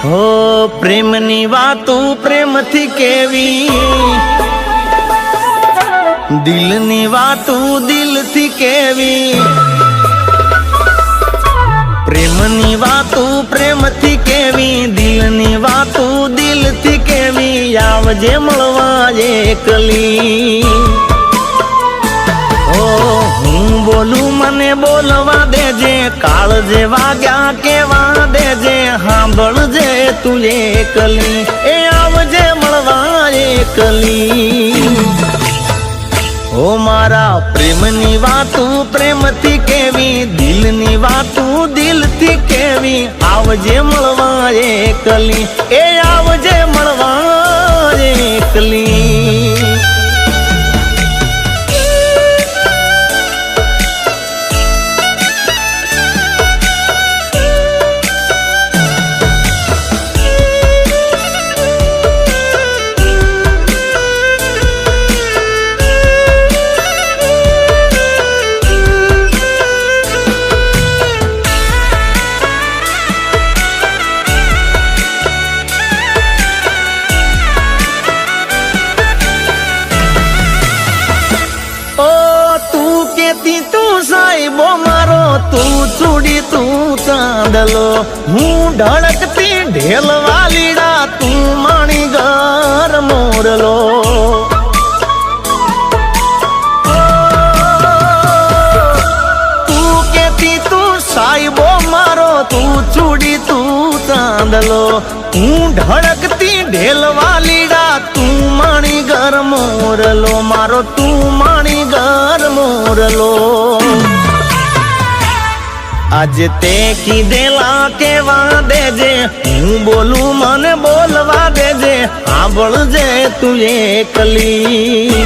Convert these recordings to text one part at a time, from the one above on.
હો પ્રેમની વાતો પ્રેમથી કેવી, દિલની વાતો દિલથી કેવી, પ્રેમની વાતો પ્રેમથી કેવી, દિલની વાતો દિલથી કેવી, આવજે મળવા એકલી. હું બોલું મને બોલવા દેજે, કાળ જે વાગ્યા કેવા દેજે, સાંભળજે તું એકલી, એ આવજે મળવા એકલી. ઓ મારા પ્રેમની વાતું પ્રેમથી કેવી, દિલની વાતું દિલથી કેવી, આવજે મળવા એકલી, એ આવજે મળવા એકલી. તું સાહેબો મારો, તું ચૂડી તું ચાંદલો, હું ઢળકતી ઢેલ વાલીડા, તું માણી ઘર મોરલો. તું કેતી તું સાહેબો મારો, તું ચૂડી તું ચાંદલો, હું ઢળકતી ઢેલ વાલીડા, તું માણી ઘર મોરલો, મારો તું માણી ઘર મોરલો. આજે તે કીધેલા કેવા દેજે, હું બોલું મને બોલવા દેજે, સાંભળજે તું એકલી.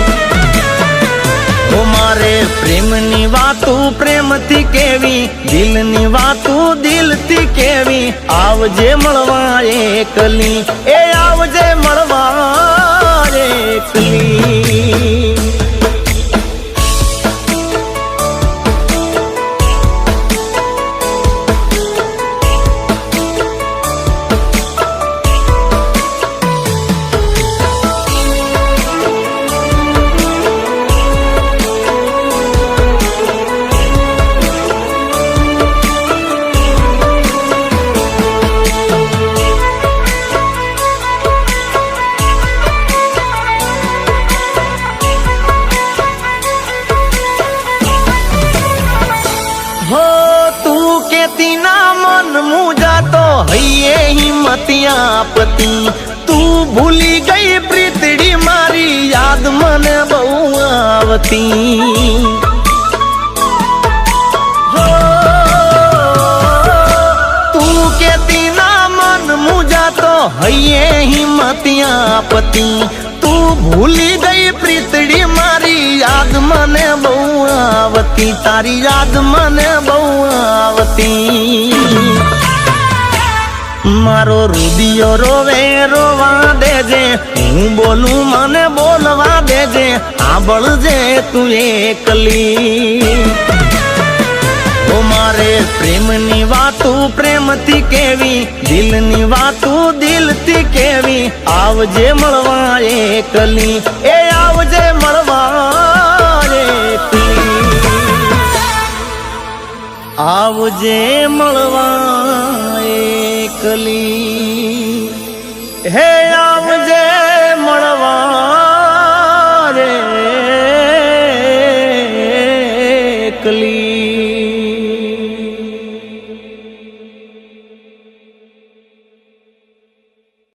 ઓ મારે પ્રેમની વાતું પ્રેમથી કેવી, દિલની વાતું દિલથી કેવી, આવજે મળવા એકલી, એ આવજે મળવા એકલી. હૈયે હિંમતિયા પતિ, તું ભૂલી ગઈ પ્રીતડી મારી, યાદ મને બહુ આવતી. તું કેતી ના મન મુજાતો, હૈયે હિંમતિયા પતિ, તું ભૂલી ગઈ પ્રીતડી મારી, યાદ મને બહુ આવતી, તારી યાદ મને બહુ આવતી. મારો રુદિયો રોવે રોવા દેજે, હું બોલું મને બોલવા દેજે, સાંભળજે તું એકલી. ઓ મારે પ્રેમની વાતું પ્રેમથી કેવી, દિલની વાતું દિલથી કેવી, આવજે મળવા એકલી, એ આવજે મળવા એકલી, આવજે મળવા એકલી. હે